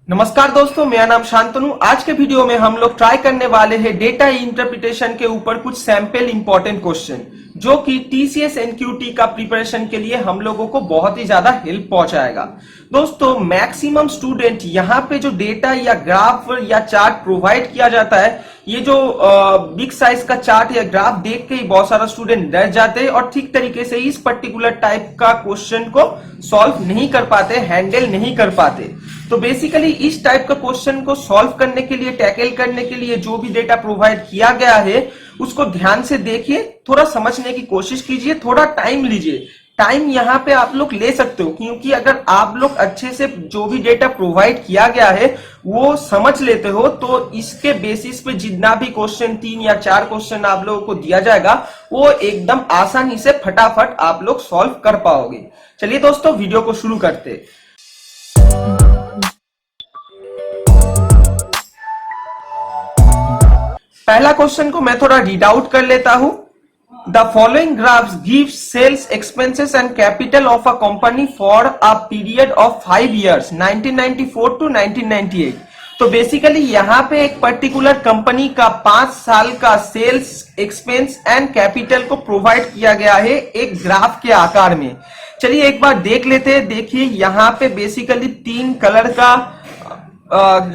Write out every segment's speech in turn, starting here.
नमस्कार दोस्तों, मेरा नाम शांतनु। आज के वीडियो में हम लोग ट्राई करने वाले हैं डेटा इंटरप्रिटेशन के ऊपर कुछ सैंपल इंपॉर्टेंट क्वेश्चन, जो कि टीसीएस एनक्यूटी का प्रिपरेशन के लिए हम लोगों को बहुत ही ज्यादा हेल्प पहुंचाएगा। दोस्तों, मैक्सिमम स्टूडेंट यहाँ पे जो डेटा या ग्राफ या चार्ट प्रोवाइड किया जाता है, ये जो बिग साइज का चार्ट या ग्राफ देख के ही बहुत सारा स्टूडेंट डर जाते हैं और ठीक तरीके से इस पर्टिकुलर टाइप का क्वेश्चन को सॉल्व नहीं कर पाते, हैंडल नहीं कर पाते। तो बेसिकली इस टाइप का क्वेश्चन को सॉल्व करने के लिए, टैकल करने के लिए जो भी डेटा प्रोवाइड किया गया है उसको ध्यान से देखिए, थोड़ा समझने की कोशिश कीजिए, थोड़ा टाइम लीजिए। टाइम यहाँ पे आप लोग ले सकते हो, क्योंकि अगर आप लोग अच्छे से जो भी डेटा प्रोवाइड किया गया है वो समझ लेते हो तो इसके बेसिस पे जितना भी क्वेश्चन 3 या 4 क्वेश्चन आप लोगों को दिया जाएगा वो एकदम आसानी से फटाफट आप लोग सॉल्व कर पाओगे। चलिए दोस्तों, वीडियो को शुरू करते हैं। पहला क्वेश्चन को मैं थोड़ा रीड आउट कर लेता हूं। The following graphs give sales expenses and capital of a company for a period of 5 years 1994 to 1998। तो बेसिकली यहाँ पे एक पर्टिकुलर कंपनी का 5 साल का सेल्स एक्सपेंस एंड कैपिटल को प्रोवाइड किया गया है एक ग्राफ के आकार में। चलिए एक बार देख लेते हैं। देखिए यहाँ पे बेसिकली 3 कलर का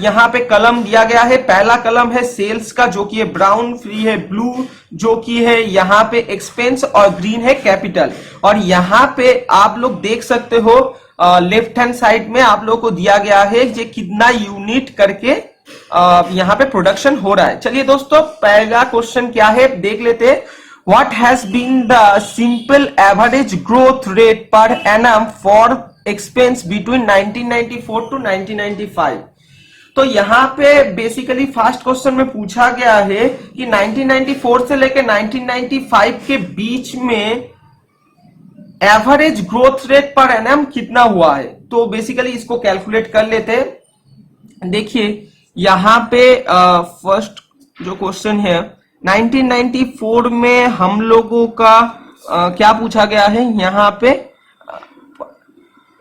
यहाँ पे कलम दिया गया है। पहला कलम है सेल्स का, जो कि है ब्राउन, फ्री है ब्लू जो कि है यहाँ पे एक्सपेंस, और ग्रीन है कैपिटल। और यहाँ पे आप लोग देख सकते हो लेफ्ट हैंड साइड में आप लोग को दिया गया है कि कितना यूनिट करके यहाँ पे प्रोडक्शन हो रहा है। चलिए दोस्तों, पहला क्वेश्चन क्या है देख लेते हैं। What has been the simple average growth rate per annum for expense between 1994 to 1995? तो यहाँ पे बेसिकली फर्स्ट क्वेश्चन में पूछा गया है कि 1994 से लेकर 1995 के बीच में average growth rate per annum कितना हुआ है। तो बेसिकली इसको कैलकुलेट कर लेते हैं। देखिए यहाँ पे फर्स्ट जो क्वेश्चन है 1994 में हम लोगों का क्या पूछा गया है, यहाँ पे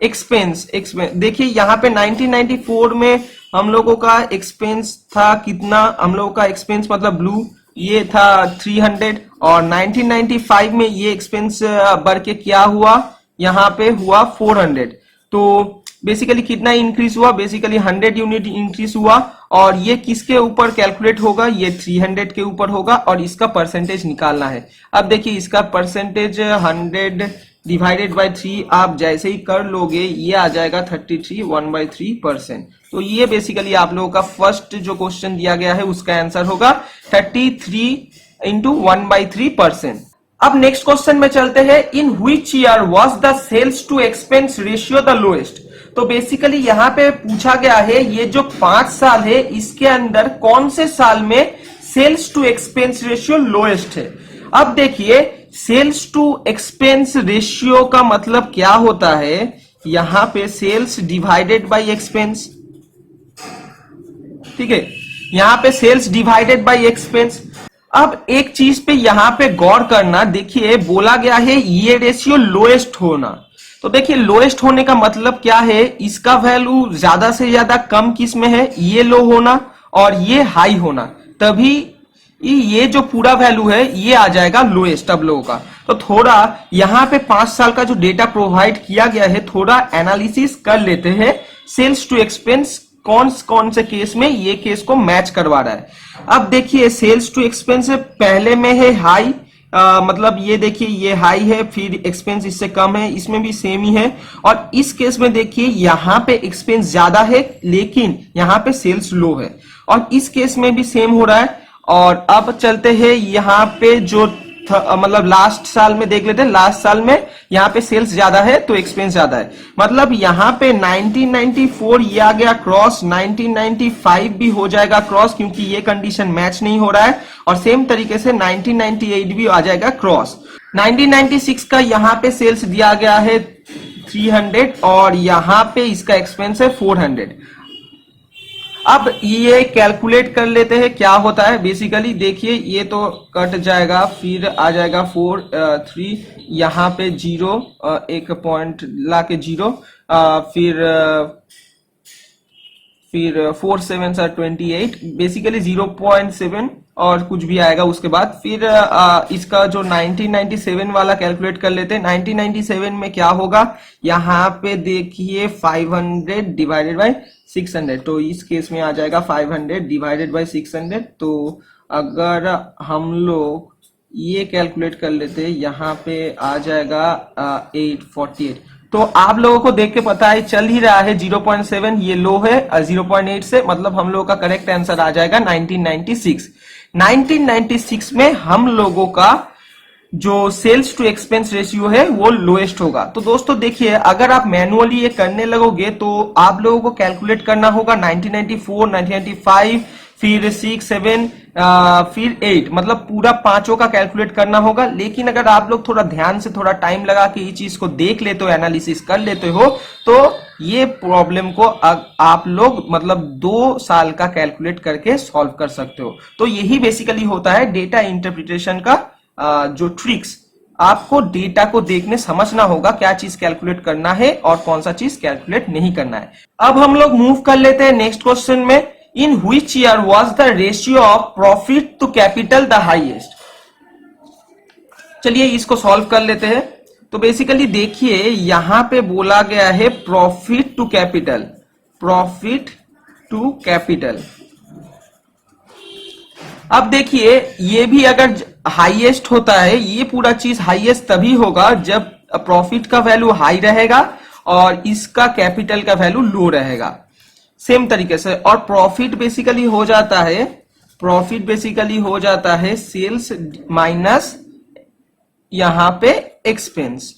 एक्सपेंस। देखिए यहाँ पे 1994 में हम लोगों का एक्सपेंस था कितना, हम लोगों का एक्सपेंस मतलब ब्लू ये था 300, और 1995 में ये एक्सपेंस बढ़ के क्या हुआ, यहाँ पे हुआ 400। तो बेसिकली कितना इंक्रीज हुआ, बेसिकली 100 यूनिट इंक्रीज हुआ। और ये किसके ऊपर कैलकुलेट होगा, ये 300 के ऊपर होगा और इसका परसेंटेज निकालना है। अब देखिए इसका परसेंटेज 100 डिवाइडेड बाय 3 आप जैसे ही कर लोगे ये आ जाएगा 33 1/3%। तो ये बेसिकली आप लोगों का फर्स्ट जो क्वेश्चन दिया गया है उसका आंसर होगा 33 इंटू 1/3%। अब नेक्स्ट क्वेश्चन में चलते हैं। In which year was the sales to expense ratio the lowest. तो बेसिकली यहाँ पे पूछा गया है ये जो 5 साल है इसके अंदर कौन से साल में sales to expense ratio lowest है। अब देखिए सेल्स टू एक्सपेंस रेशियो का मतलब क्या होता है, यहां पे सेल्स डिवाइडेड बाय एक्सपेंस, ठीक है, यहां पे सेल्स डिवाइडेड बाय एक्सपेंस। अब एक चीज पे यहां पे गौर करना, देखिए बोला गया है ये रेशियो लोएस्ट होना। तो देखिए लोएस्ट होने का मतलब क्या है, इसका वैल्यू ज्यादा से ज्यादा कम किस में है, ये लो होना और ये हाई होना, तभी ये जो पूरा वैल्यू है ये आ जाएगा लोएस्ट अब लोगों का। तो थोड़ा यहाँ पे 5 साल का जो डेटा प्रोवाइड किया गया है थोड़ा एनालिसिस कर लेते हैं। सेल्स टू एक्सपेंस कौन कौन से केस में ये केस को मैच करवा रहा है। अब देखिए सेल्स टू एक्सपेंस पहले में है हाई, मतलब ये देखिए ये हाई है, फिर एक्सपेंस इससे कम है, इसमें भी सेम ही है। और इस केस में देखिए यहाँ पे एक्सपेंस ज्यादा है लेकिन यहाँ पे सेल्स लो है, और इस केस में भी सेम हो रहा है। और अब चलते हैं यहाँ पे जो मतलब लास्ट साल में देख लेते हैं। लास्ट साल में यहाँ पे सेल्स ज्यादा है तो एक्सपेंस ज्यादा है, मतलब यहाँ पे 1994 ये आ गया क्रॉस, 1995 भी हो जाएगा क्रॉस क्योंकि ये कंडीशन मैच नहीं हो रहा है, और सेम तरीके से 1998 भी आ जाएगा क्रॉस। 1996 का यहाँ पे सेल्स दिया गया है 300 और यहाँ पे इसका एक्सपेंस है 400। अब ये कैलकुलेट कर लेते हैं क्या होता है। बेसिकली देखिए ये तो कट जाएगा, फिर आ जाएगा 4 3, यहाँ पे 0 एक पॉइंट ला के 0, फिर फिर 4 7 are 28, बेसिकली 0.7 और कुछ भी आएगा उसके बाद। फिर इसका जो 1997 वाला कैलकुलेट कर लेते हैं। 1997 में क्या होगा, यहाँ पे देखिए 500 डिवाइडेड बाय 600, तो इस केस में आ जाएगा 500 डिवाइडेड बाय 600। तो अगर हम लोग ये कैलकुलेट कर लेते हैं, यहाँ पे आ जाएगा 848। तो आप लोगों को देख के पता है चल ही रहा है 0.7 ये लो है 0.8 से, मतलब हम लोगों का करेक्ट आंसर आ जाएगा 1996। 1996 में हम लोगों का जो सेल्स टू एक्सपेंस रेशियो है वो लोएस्ट होगा। तो दोस्तों देखिए, अगर आप मैनुअली ये करने लगोगे तो आप लोगों को कैलकुलेट करना होगा 1994, 1995, फिर 6, 7, फिर 8, मतलब पूरा पांचों का कैलकुलेट करना होगा। लेकिन अगर आप लोग थोड़ा ध्यान से थोड़ा टाइम लगा के ये चीज को देख लेते हो, एनालिसिस कर लेते हो, तो ये प्रॉब्लम को आप लोग मतलब 2 साल का कैलकुलेट करके सॉल्व कर सकते हो। तो यही बेसिकली होता है डेटा इंटरप्रिटेशन का जो ट्रिक्स। आपको डेटा को देखने समझना होगा क्या चीज कैलकुलेट करना है और कौन सा चीज कैलकुलेट नहीं करना है। अब हम लोग मूव कर लेते हैं नेक्स्ट क्वेश्चन में। In which year was the ratio of profit to capital the highest. चलिए इसको सॉल्व कर लेते हैं। तो बेसिकली देखिए यहां पे बोला गया है profit to capital, profit to capital. अब देखिए ये भी अगर हाईएस्ट होता है, ये पूरा चीज हाईएस्ट तभी होगा जब प्रॉफिट का वैल्यू हाई रहेगा और इसका कैपिटल का वैल्यू लो रहेगा, सेम तरीके से। और प्रॉफिट बेसिकली हो जाता है सेल्स माइनस यहां पे एक्सपेंस।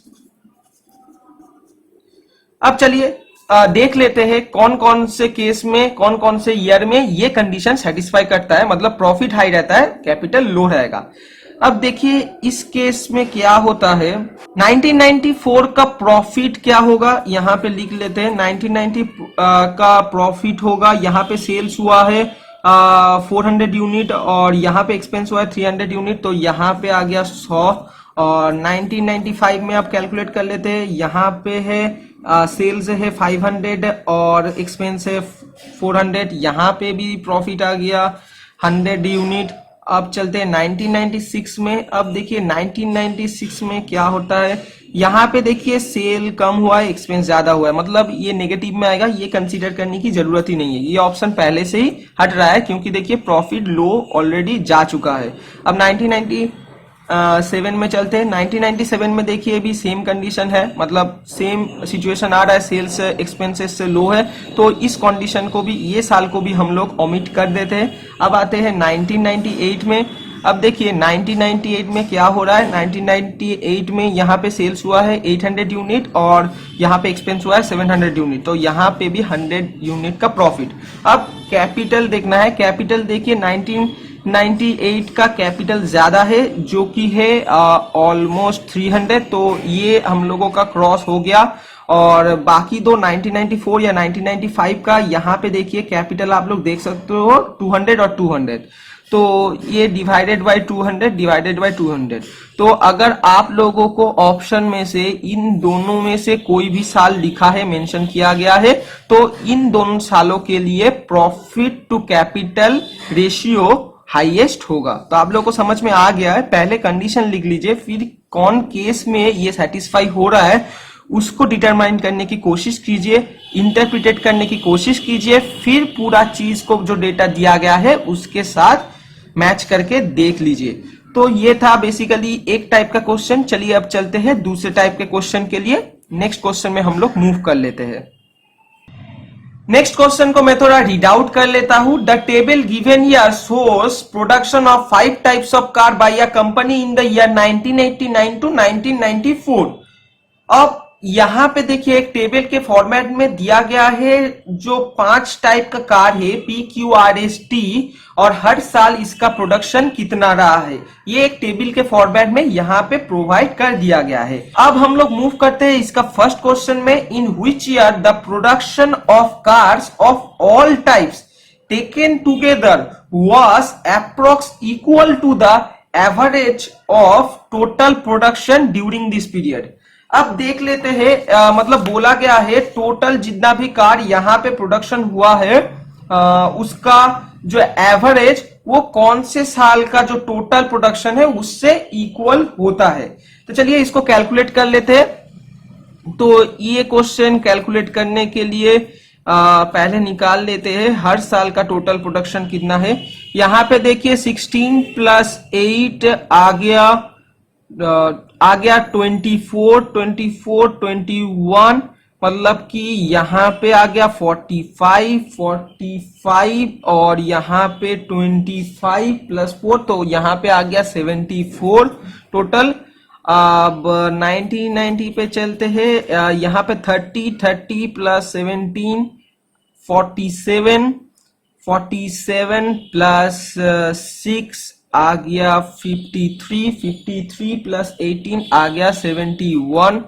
अब चलिए देख लेते हैं कौन कौन से केस में, कौन कौन से ईयर में ये कंडीशन सेटिस्फाई करता है, मतलब प्रॉफिट हाई रहता है कैपिटल लो रहेगा। अब देखिए इस केस में क्या होता है, 1994 का प्रॉफिट क्या होगा यहां पे लिख लेते हैं। 1990 का प्रॉफिट होगा, यहाँ पे सेल्स हुआ है 400 यूनिट और यहाँ पे एक्सपेंस हुआ है 300 यूनिट, तो यहाँ पे आ गया 100। और 1995 में आप कैलकुलेट कर लेते हैं, यहाँ पे है सेल्स है 500 और एक्सपेंस है 400, यहाँ पे भी प्रॉफिट आ गया 100 यूनिट। अब चलते हैं 1996 में। अब देखिए 1996 में क्या होता है, यहाँ पे देखिए सेल कम हुआ है, एक्सपेंस ज्यादा हुआ है, मतलब ये नेगेटिव में आएगा, ये कंसीडर करने की जरूरत ही नहीं है, ये ऑप्शन पहले से ही हट रहा है क्योंकि देखिए प्रॉफिट लो ऑलरेडी जा चुका है। अब 1997 में चलते हैं। 1997 में देखिए भी सेम कंडीशन है, मतलब सेम सिचुएशन आ रहा है, सेल्स एक्सपेंसेस से लो है, तो इस कंडीशन को भी, ये साल को भी हम लोग ओमिट कर देते हैं। अब आते हैं 1998 में। अब देखिए 1998 में क्या हो रहा है, 1998 में यहाँ पे सेल्स हुआ है 800 यूनिट और यहाँ पे एक्सपेंस हुआ है 700 यूनिट, तो यहाँ पे भी 100 यूनिट का प्रॉफिट। अब कैपिटल देखना है, कैपिटल देखिए 1998 का कैपिटल ज्यादा है जो कि है ऑलमोस्ट 300, तो ये हम लोगों का क्रॉस हो गया। और बाकी दो 1994 या 1995 का यहाँ पे देखिए कैपिटल आप लोग देख सकते हो 200 और 200, तो ये डिवाइडेड बाय 200। तो अगर आप लोगों को ऑप्शन में से इन दोनों में से कोई भी साल लिखा है, मेंशन किया गया है, तो इन दोनों सालों के लिए profit to capital ratio highest होगा। तो आप लोगों को समझ में आ गया है, पहले कंडीशन लिख लीजिए, फिर कौन केस में ये सेटिस्फाई हो रहा है उसको डिटरमाइन करने की कोशिश कीजिए, इंटरप्रिटेट करने की कोशिश कीजिए, फिर पूरा चीज को जो डेटा दिया गया है उसके साथ मैच करके देख लीजिए। तो ये था बेसिकली एक टाइप का क्वेश्चन। चलिए अब चलते हैं दूसरे टाइप के क्वेश्चन के लिए। नेक्स्ट क्वेश्चन में हम लोग मूव कर लेते हैं। नेक्स्ट क्वेश्चन को मैं थोड़ा रीड आउट कर लेता हूं। The table given here shows production of 5 types of car by a company in the year 1989 to 1994। अब यहां पे देखिए एक टेबल के फॉर्मेट में दिया गया है जो 5 टाइप का कार है PQRST, और हर साल इसका प्रोडक्शन कितना रहा है, ये एक टेबल के फॉर्मेट में यहां पे प्रोवाइड कर दिया गया है। अब हम लोग मूव करते हैं इसका फर्स्ट क्वेश्चन में। In which year the production of cars of all types taken together was approx equal to the average of total production during this period. अब देख लेते हैं, मतलब बोला गया है टोटल जितना भी कार यहाँ पे प्रोडक्शन हुआ है उसका जो एवरेज वो कौन से साल का जो टोटल प्रोडक्शन है उससे इक्वल होता है। तो चलिए इसको कैलकुलेट कर लेते हैं। तो ये क्वेश्चन कैलकुलेट करने के लिए पहले निकाल लेते हैं हर साल का टोटल प्रोडक्शन कितना है। यहां पे देखिए 16 प्लस 8 आ गया 24, 21, मतलब कि यहाँ पे आ गया 45 और यहाँ पे 25 प्लस 4, तो यहाँ पे आ गया 74 टोटल। अब 1990 पे चलते हैं। यहाँ पे 30 प्लस 17 47 प्लस 6 आ गया 53 प्लस 18 आ गया 71।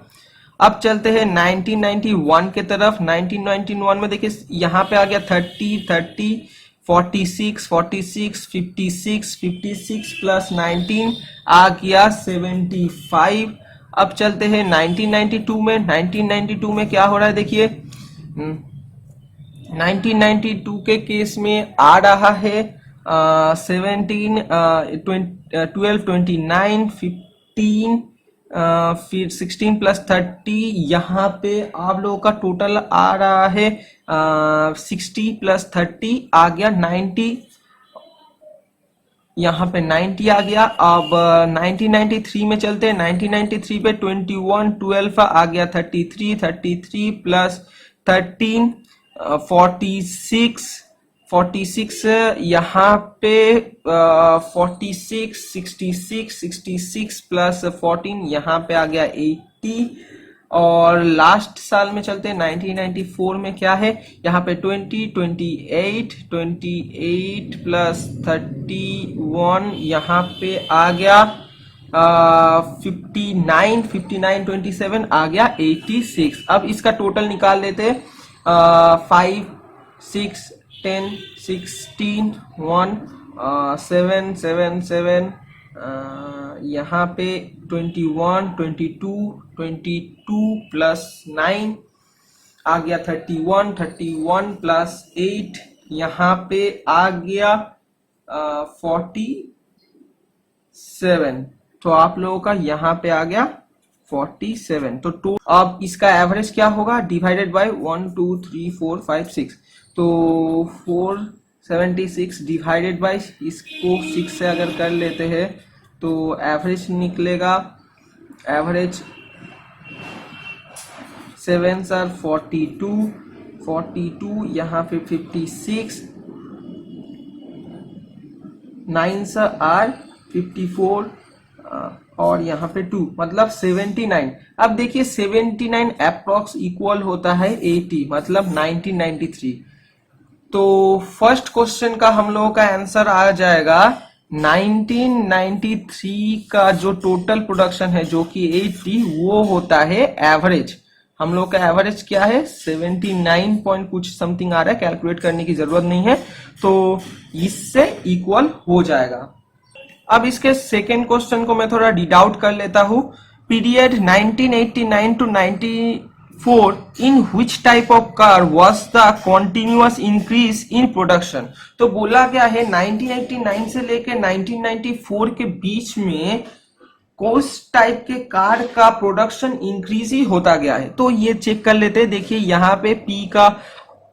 अब चलते हैं 1991 के तरफ। 1991 में देखिए यहाँ पे आ गया 30 46 56 प्लस 19 आ गया 75। अब चलते हैं 1992 में। 1992 में क्या हो रहा है देखिए 1992 के केस में आ रहा है 17 12 29 15 फिर 16 प्लस 30, यहाँ पे आप लोगों का टोटल आ रहा है 60 प्लस 30 आ गया 90, यहाँ पे 90 आ गया। अब 1993 में चलते हैं। 1993 पे 21 12 आ गया 33 प्लस 13 46 यहाँ पे 46 66 प्लस 14 यहाँ पे आ गया 80। और लास्ट साल में चलते हैं 1994 में क्या है यहाँ पे 28 प्लस 31 यहाँ पे आ गया 59 27 आ गया 86। अब इसका टोटल निकाल लेते हैं 5 6 10 16 1 7 7 7 यहाँ पे 21 22 प्लस 9 आ गया 31 प्लस 8 यहाँ पे आ गया 47। तो आप लोगों का यहाँ पे आ गया 47। तो अब इसका एवरेज क्या होगा डिवाइडेड बाय 1 2 3 4 5 6, तो 476 डिवाइडेड बाय इसको 6 से अगर कर लेते हैं तो एवरेज निकलेगा। एवरेज 7 सर 42 यहाँ पे 56 9 सर आर 54 और यहाँ पे 2 मतलब 79। अब देखिए 79 अप्रॉक्स इक्वल होता है 80 मतलब 1993। तो फर्स्ट क्वेश्चन का हम लोगों का आंसर आ जाएगा 1993 का जो टोटल प्रोडक्शन है जो कि 80 वो होता है एवरेज। हम लोग का एवरेज क्या है 79 पॉइंट कुछ समथिंग आ रहा है, कैलकुलेट करने की जरूरत नहीं है, तो इससे इक्वल हो जाएगा। अब इसके सेकेंड क्वेश्चन को मैं थोड़ा रीड आउट कर लेता हूं। Period 1989 to 94 in which type of car was the continuous increase in production. तो बोला गया है 1989 से लेकर 1994 के बीच में उस टाइप के कार का प्रोडक्शन इंक्रीज ही होता गया है। तो ये चेक कर लेते हैं। देखिए यहाँ पे P का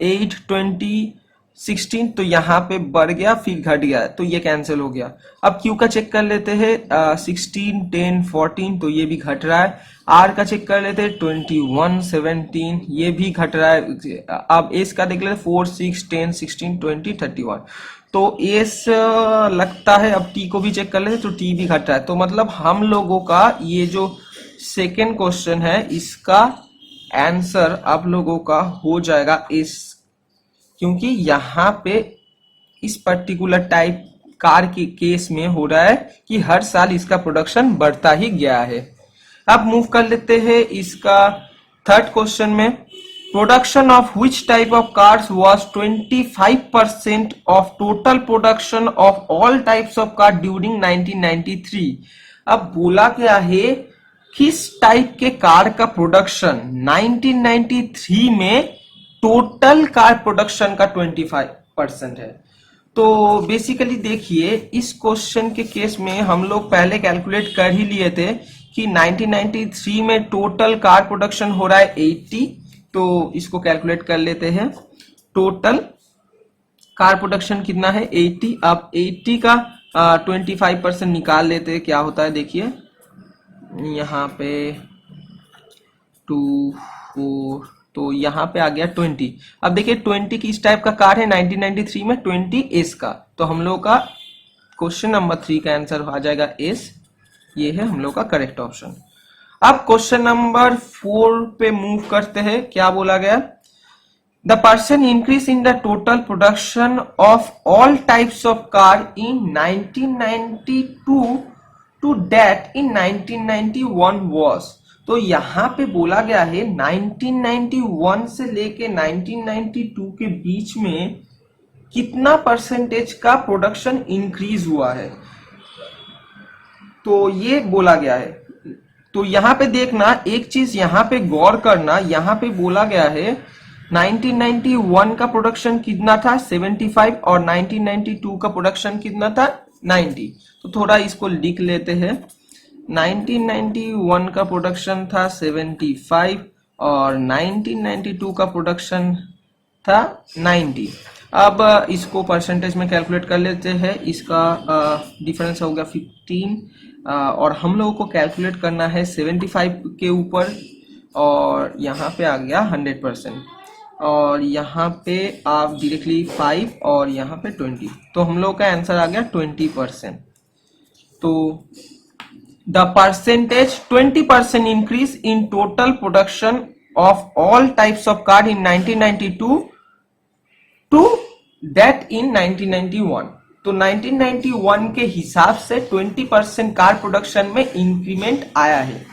8 20 16 तो यहाँ पे बढ़ गया फिर घट गया तो ये कैंसिल हो गया। अब Q का चेक कर लेते हैं 16 10 14 तो ये भी घट रहा है। R का चेक कर लेते हैं 21 17 ये भी घट रहा है। अब S का देख लेते 4 6 10 16 20 31 तो S लगता है। अब T को भी चेक कर लेते तो T भी घट रहा है। तो मतलब हम लोगों का ये जो सेकेंड क्वेश्चन है इसका आंसर आप लोगों का हो जाएगा S, क्योंकि यहाँ पे इस पर्टिकुलर टाइप कार के केस में हो रहा है कि हर साल इसका प्रोडक्शन बढ़ता ही गया है। अब मूव कर लेते हैं इसका थर्ड क्वेश्चन में। Production of which type of cars was 25% of total production of all types of car during 1993। अब बोला गया है किस टाइप के कार का प्रोडक्शन 1993 में टोटल कार प्रोडक्शन का परसेंट है। तो बेसिकली देखिए इस क्वेश्चन के केस में हम लोग पहले कैलकुलेट कर ही लिए थे कि 1993 में टोटल कार प्रोडक्शन हो रहा है 80। तो इसको कैलकुलेट कर लेते हैं, टोटल कार प्रोडक्शन कितना है 80। अब 80 का 25% निकाल लेते हैं, क्या होता है देखिए यहाँ पे 2 4, तो यहाँ पे आ गया 20। अब देखिए 20 किस टाइप का कार है 1993 में, 20S का। तो हम लोग का क्वेश्चन नंबर 3 का आंसर आ जाएगा एस, ये है हम लोग का करेक्ट ऑप्शन। अब क्वेश्चन नंबर 4 पे मूव करते हैं, क्या बोला गया, the percent increase in the total production of all types of car in 1992 to that in 1991 was. तो यहाँ पे बोला गया है 1991 से लेके 1992 के बीच में कितना परसेंटेज का प्रोडक्शन इंक्रीज हुआ है, तो ये बोला गया है। तो यहाँ पे देखना एक चीज यहाँ पे गौर करना, यहाँ पे बोला गया है 1991 का प्रोडक्शन कितना था 75 और 1992 का प्रोडक्शन कितना था 90। तो थोड़ा इसको लिख लेते हैं, 1991 का प्रोडक्शन था 75 और 1992 का प्रोडक्शन था 90। अब इसको परसेंटेज में कैलकुलेट कर लेते हैं, इसका डिफरेंस हो गया 15 और हम लोगों को कैलकुलेट करना है 75 के ऊपर और यहाँ पे आ गया 100% और यहाँ पे आप डायरेक्टली 5 और यहाँ पे 20, तो हम लोग का आंसर आ गया 20%। तो the percentage 20% increase in total production of all types of car in 1992 to that in 1991। तो 1991 के हिसाब से 20% कार प्रोडक्शन में इंक्रीमेंट आया है।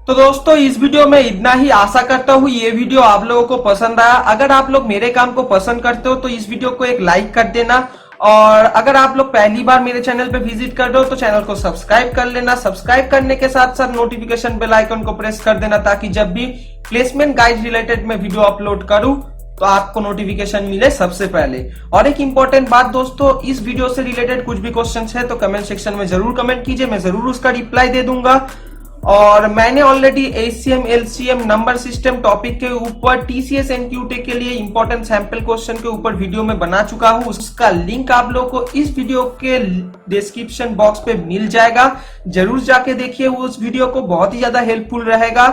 तो दोस्तों इस वीडियो में इतना ही, आशा करता हूँ ये वीडियो आप लोगों को पसंद आया। अगर आप लोग मेरे काम को पसंद करते हो तो इस वीडियो को एक लाइक कर देना और अगर आप लोग पहली बार मेरे चैनल पे विजिट कर रहे हो तो चैनल को सब्सक्राइब कर लेना। सब्सक्राइब करने के साथ साथ नोटिफिकेशन बेल आइकन को प्रेस कर देना ताकि जब भी प्लेसमेंट गाइड रिलेटेड में वीडियो अपलोड करूं तो आपको नोटिफिकेशन मिले सबसे पहले। और एक इंपॉर्टेंट बात दोस्तों, इस वीडियो से रिलेटेड कुछ भी क्वेश्चंस है तो कमेंट सेक्शन में जरूर कमेंट कीजिए, मैं जरूर उसका रिप्लाई दे दूंगा। और मैंने already HCM LCM number system topic के ऊपर टीसीएस एनक्यूटी के लिए इंपॉर्टेंट सैंपल क्वेश्चन के ऊपर वीडियो में बना चुका हूं, उसका लिंक आप लोगों को इस वीडियो के डिस्क्रिप्शन बॉक्स पे मिल जाएगा। जरूर जाके देखिए उस वीडियो को, बहुत ही ज्यादा हेल्पफुल रहेगा।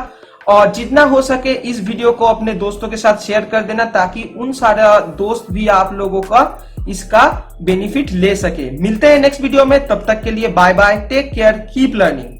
और जितना हो सके इस वीडियो को अपने दोस्तों के साथ शेयर कर देना ताकि उन सारे दोस्त भी आप लोगों का इसका बेनिफिट ले सके। मिलते हैं नेक्स्ट वीडियो में, तब तक के लिए bye bye, take care, keep learning.